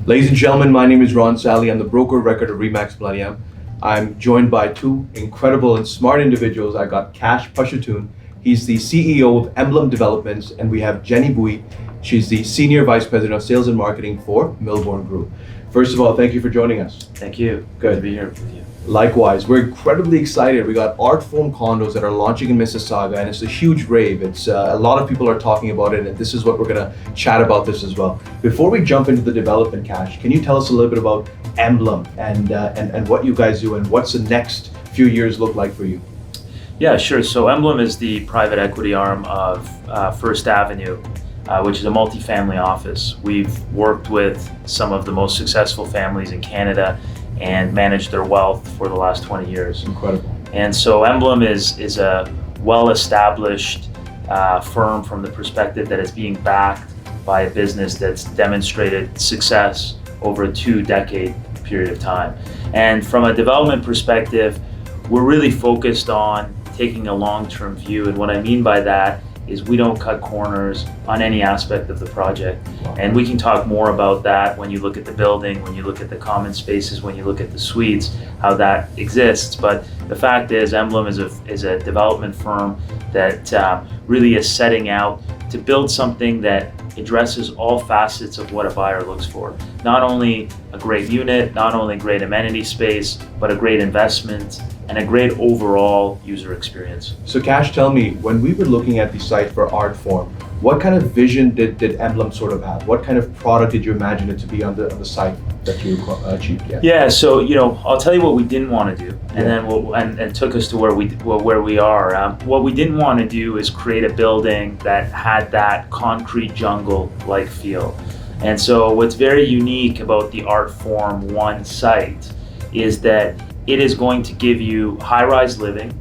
Ladies and gentlemen, my name is Ron Sally. I'm the broker of record of Remax Millennium. I'm joined by two incredible and smart individuals. I got Kash Pashootan. He's the CEO of Emblem Developments, and we have Jenny Bui. She's the Senior Vice President of Sales and Marketing for Milbourne Group. First of all, thank you for joining us. Thank you. Good to be here with you. Likewise, we're incredibly excited. We got Artform condos that are launching in Mississauga, and it's a huge rave. It's a lot of people are talking about it, and this is what we're gonna chat about this as well. Before we jump into the development, Kash, can you tell us a little bit about Emblem and what you guys do and what's the next few years look like for you? Yeah, sure. So Emblem is the private equity arm of First Avenue, which is a multifamily office. We've worked with some of the most successful families in Canada and managed their wealth for the last 20 years. Incredible. And so Emblem is a well-established firm from the perspective that it's being backed by a business that's demonstrated success over a 2-decade period of time. And from a development perspective, we're really focused on taking a long-term view. And what I mean by that is we don't cut corners on any aspect of the project. And we can talk more about that when you look at the building, when you look at the common spaces, when you look at the suites, how that exists. But the fact is Emblem is a development firm that really is setting out to build something that addresses all facets of what a buyer looks for. Not only a great unit, not only great amenity space, but a great investment and a great overall user experience. So Kash, tell me, when we were looking at the site for Artform, what kind of vision did Emblem sort of have? What kind of product did you imagine it to be on the site that you achieved? Yeah, so I'll tell you what we didn't want to do, and then and took us to where we are. What we didn't want to do is create a building that had that concrete jungle-like feel. And so what's very unique about the Artform 1 site is that it is going to give you high-rise living,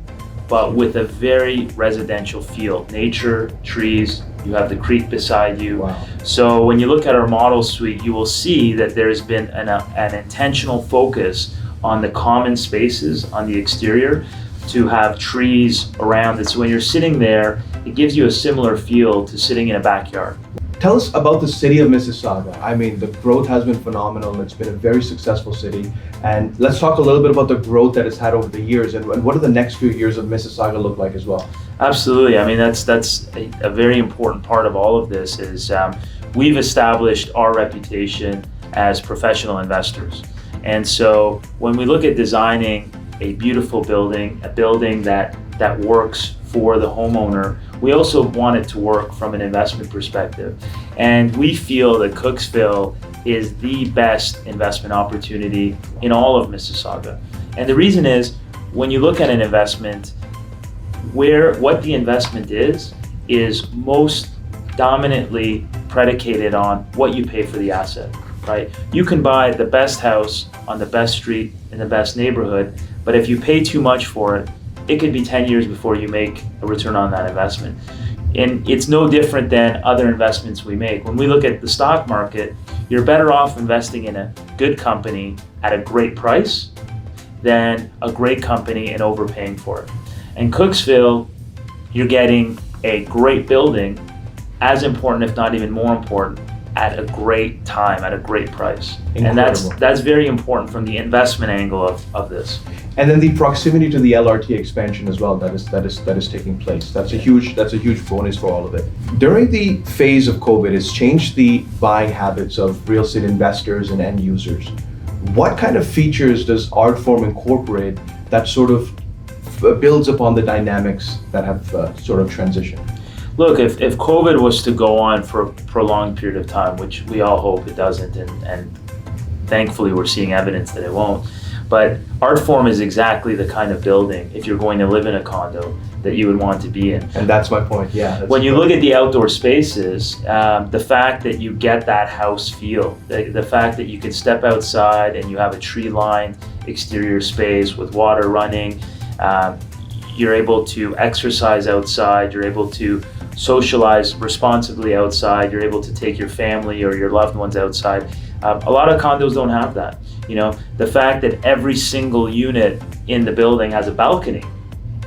but with a very residential feel. Nature, trees, you have the creek beside you. Wow. So when you look at our model suite, you will see that there's been an intentional focus on the common spaces on the exterior to have trees around it. So when you're sitting there, it gives you a similar feel to sitting in a backyard. Tell us about the city of Mississauga. I mean, the growth has been phenomenal. It's been a very successful city. And let's talk a little bit about the growth that it's had over the years and what do the next few years of Mississauga look like as well? Absolutely. I mean, that's a very important part of all of this is we've established our reputation as professional investors. And so when we look at designing a beautiful building, a building that works for the homeowner, we also want it to work from an investment perspective. And we feel that Cooksville is the best investment opportunity in all of Mississauga. And the reason is, when you look at an investment, what the investment is most dominantly predicated on what you pay for the asset, right? You can buy the best house on the best street in the best neighborhood, but if you pay too much for it, it could be 10 years before you make a return on that investment. And it's no different than other investments we make. When we look at the stock market, you're better off investing in a good company at a great price than a great company and overpaying for it. In Cooksville, you're getting a great building, as important, if not even more important, at a great time, at a great price. Incredible. And that's very important from the investment angle of this. And then the proximity to the LRT expansion as well that is taking place. That's a huge bonus for all of it. During the phase of COVID, it's changed the buying habits of real estate investors and end users. What kind of features does Artform incorporate that sort of builds upon the dynamics that have sort of transitioned? Look, if COVID was to go on for a prolonged period of time, which we all hope it doesn't, and thankfully we're seeing evidence that it won't, but Artform is exactly the kind of building, if you're going to live in a condo, that you would want to be in. And that's my point, yeah. When you look at the outdoor spaces, the fact that you get that house feel, the fact that you can step outside and you have a tree-lined exterior space with water running, you're able to exercise outside, you're able to socialize responsibly outside, you're able to take your family or your loved ones outside. A lot of condos don't have that. The fact that every single unit in the building has a balcony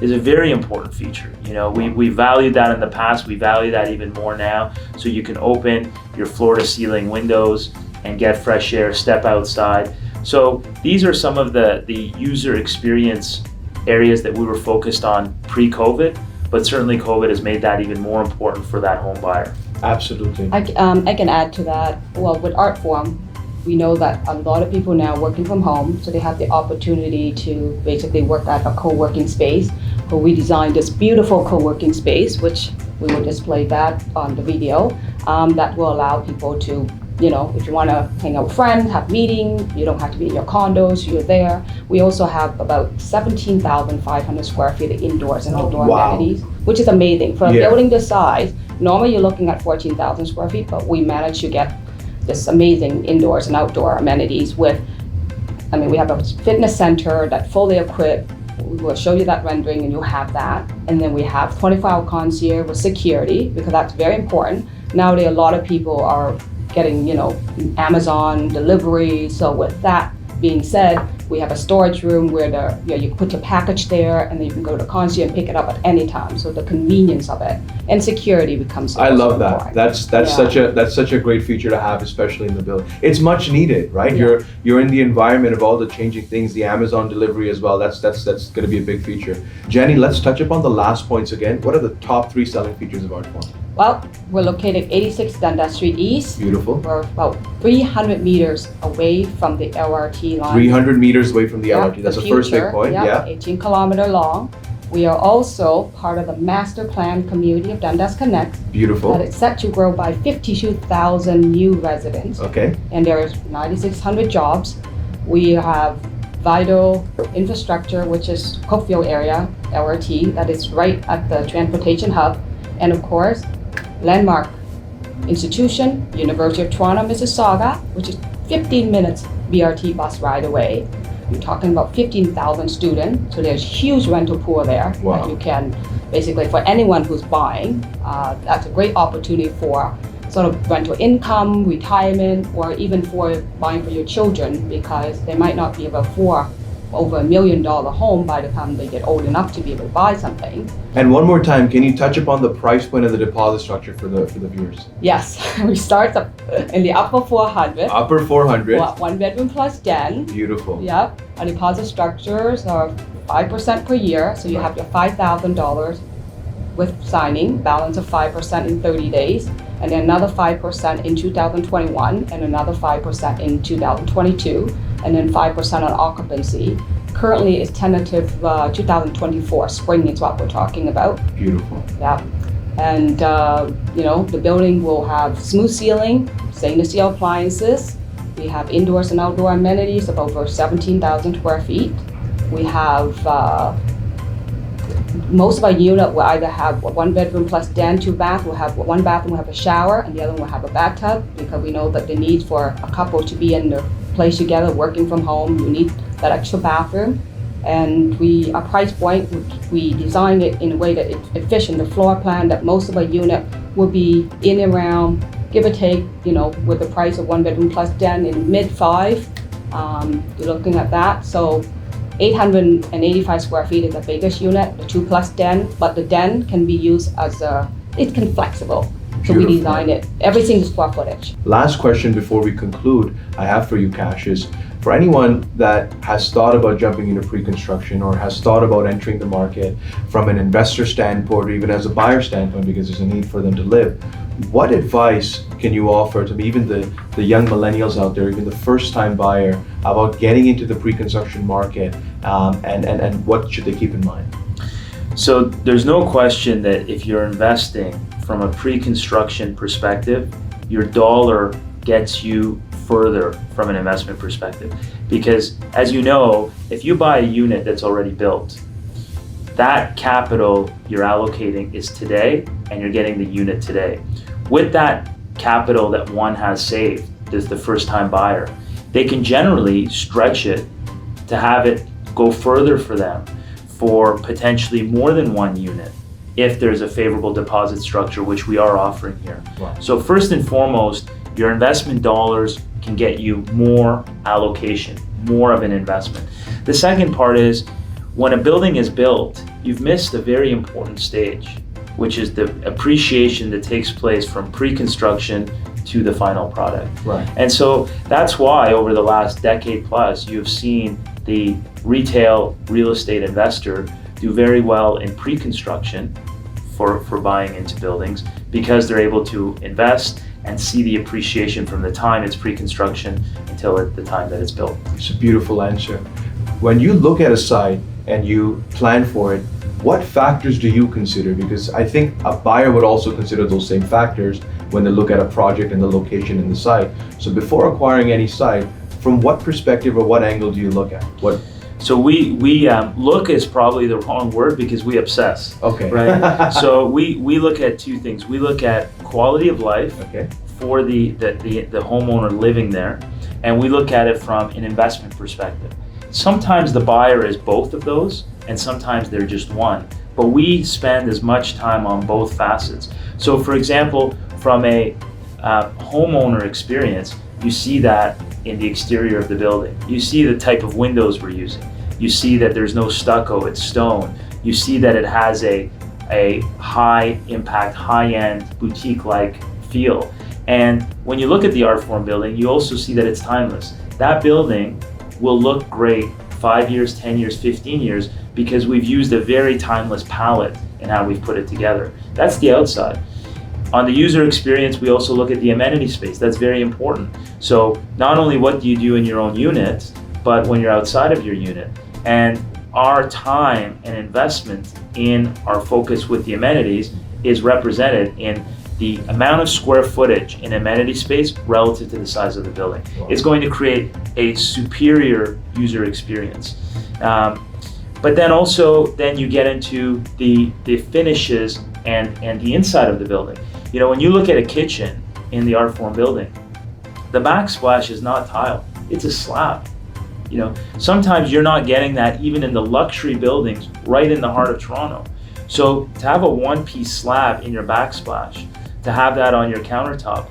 is a very important feature. We valued that in the past, we value that even more now. So you can open your floor to ceiling windows and get fresh air, step outside. So these are some of the user experience areas that we were focused on pre-COVID, but certainly COVID has made that even more important for that home buyer. Absolutely. I can add to that. Well, with Artform, we know that a lot of people now working from home, so they have the opportunity to basically work at a co-working space. Where we designed this beautiful co-working space, which we will display that on the video, that will allow people to, if you want to hang out with friends, have meeting, you don't have to be in your condos, you're there. We also have about 17,500 square feet of indoors and outdoor amenities, which is amazing. For a building this size, normally you're looking at 14,000 square feet, but we managed to get this amazing indoors and outdoor amenities we have a fitness center that's fully equipped. We will show you that rendering and you'll have that. And then we have 24-hour concierge with security, because that's very important. Nowadays, a lot of people are getting, Amazon delivery. So with that being said, we have a storage room where you put your package there and then you can go to the concierge and pick it up at any time. So the convenience of it and security becomes I love that. Important. That's such a great feature to have, especially in the building. It's much needed, right? Yeah. You're in the environment of all the changing things, the Amazon delivery as well. That's going to be a big feature. Jenny, let's touch upon the last points again. What are the top 3 selling features of Artform? Well, we're located 86 Dundas Street East. Beautiful. We're about 300 meters away from the LRT line. 300 meters away from the LRT. That's the first big future, point. Yeah. 18-kilometer long. We are also part of the master plan community of Dundas Connect. Beautiful. That is set to grow by 52,000 new residents. Okay. And there's 9,600 jobs. We have vital infrastructure, which is Cookville area, LRT, that is right at the transportation hub. And of course, landmark institution, University of Toronto, Mississauga, which is 15 minutes BRT bus ride away. You're talking about 15,000 students, so there's huge rental pool there. Wow. That you can, basically for anyone who's buying, that's a great opportunity for sort of rental income, retirement, or even for buying for your children, because they might not be able to afford over $1 million home by the time they get old enough to be able to buy something. And one more time, can you touch upon the price point and the deposit structure for the viewers? Yes, we start in the upper 400. Upper 400. 1 bedroom plus den. Beautiful. Yep. Our deposit structures are 5% per year, so you have your $5,000 with signing, balance of 5% in 30 days, and then another 5% in 2021, and another 5% in 2022, and then 5% on occupancy. Currently, it's tentative 2024 spring is what we're talking about. Beautiful. Yeah. And the building will have smooth ceiling, stainless steel appliances. We have indoors and outdoor amenities of over 17,000 square feet. We have most of our unit will either have 1 bedroom plus den, 2 bath. We'll have 1 bathroom, we'll have a shower, and the other one will have a bathtub, because we know that the need for a couple to be in the place together, working from home, you need that extra bathroom. And our price point, we designed it in a way that it's efficient. The floor plan that most of our unit will be in and around, give or take, with the price of 1 bedroom plus den in mid-5. You're looking at that. So 885 square feet is the biggest unit, the 2 plus den, but the den can be used as it can flexible. So we Beautiful. designed it, everything is square footage. Last question before we conclude I have for you, Kash, is for anyone that has thought about jumping into pre-construction or has thought about entering the market from an investor standpoint or even as a buyer standpoint, because there's a need for them to live, what advice can you offer to even the young millennials out there, even the first-time buyer, about getting into the pre-construction market, and what should they keep in mind? So there's no question that if you're investing from a pre-construction perspective, your dollar gets you further from an investment perspective. Because as you know, if you buy a unit that's already built, that capital you're allocating is today, and you're getting the unit today. With that capital that one has saved, as the first-time buyer, they can generally stretch it to have it go further for them for potentially more than 1 unit if there's a favorable deposit structure, which we are offering here. Wow. So first and foremost, your investment dollars can get you more allocation, more of an investment. The second part is, when a building is built, you've missed a very important stage, which is the appreciation that takes place from pre-construction to the final product. Right. And so that's why over the last decade plus, you've seen the retail real estate investor do very well in pre-construction for buying into buildings, because they're able to invest and see the appreciation from the time it's pre-construction until the time that it's built. It's a beautiful answer. When you look at a site and you plan for it, what factors do you consider? Because I think a buyer would also consider those same factors when they look at a project and the location and the site. So before acquiring any site, from what perspective or what angle do you look at? So we look is probably the wrong word, because we obsess. Okay. Right. So we look at two things. We look at quality of life Okay. for the homeowner living there, and we look at it from an investment perspective. Sometimes the buyer is both of those, and sometimes they're just one. But we spend as much time on both facets. So for example, from a homeowner experience, you see that in the exterior of the building. You see the type of windows we're using. You see that there's no stucco, it's stone. You see that it has a high impact, high-end, boutique-like feel. And when you look at the Artform building, you also see that it's timeless. That building will look great 5 years, 10 years, 15 years, because we've used a very timeless palette in how we've put it together. That's the outside. On the user experience, we also look at the amenity space. That's very important. So not only what do you do in your own unit, but when you're outside of your unit. And our time and investment in our focus with the amenities is represented in the amount of square footage in amenity space relative to the size of the building. Wow. It's going to create a superior user experience. But then also, then you get into the finishes and the inside of the building. You know, when you look at a kitchen in the Artform building, the backsplash is not tile, it's a slab. You know, sometimes you're not getting that even in the luxury buildings right in the heart of Toronto. So to have a one-piece slab in your backsplash, to have that on your countertop,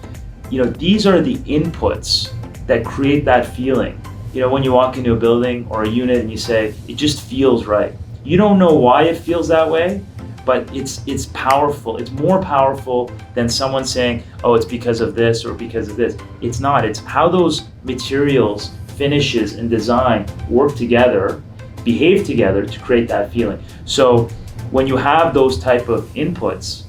you know, these are the inputs that create that feeling. You know, when you walk into a building or a unit and you say, it just feels right. You don't know why it feels that way, but it's powerful. It's more powerful than someone saying, oh, it's because of this or because of this. It's not. It's how those materials, finishes, and design work together, behave together to create that feeling. So when you have those type of inputs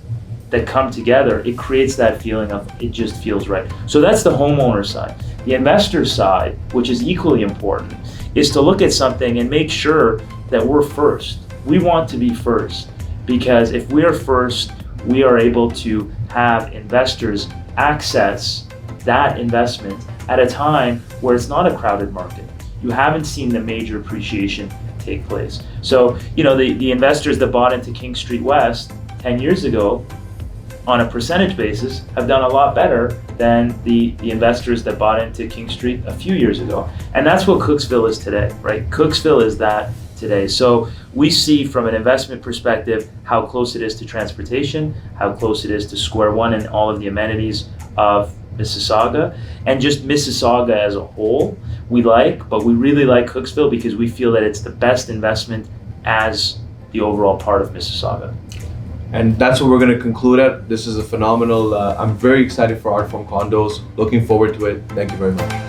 that come together, it creates that feeling of it just feels right. So that's the homeowner side. The investor side, which is equally important, is to look at something and make sure that we're first. We want to be first, because if we are first, we are able to have investors access that investment at a time where it's not a crowded market. You haven't seen the major appreciation take place. So, you know, the investors that bought into King Street West 10 years ago, on a percentage basis, have done a lot better than the investors that bought into King Street a few years ago. And that's what Cooksville is today, right? Cooksville is that today. So we see from an investment perspective how close it is to transportation, how close it is to Square One and all of the amenities of Mississauga, and just Mississauga as a whole we like, but we really like Cooksville because we feel that it's the best investment as the overall part of Mississauga. And that's what we're going to conclude at. This is a phenomenal, I'm very excited for Artform Condos. Looking forward to it. Thank you very much.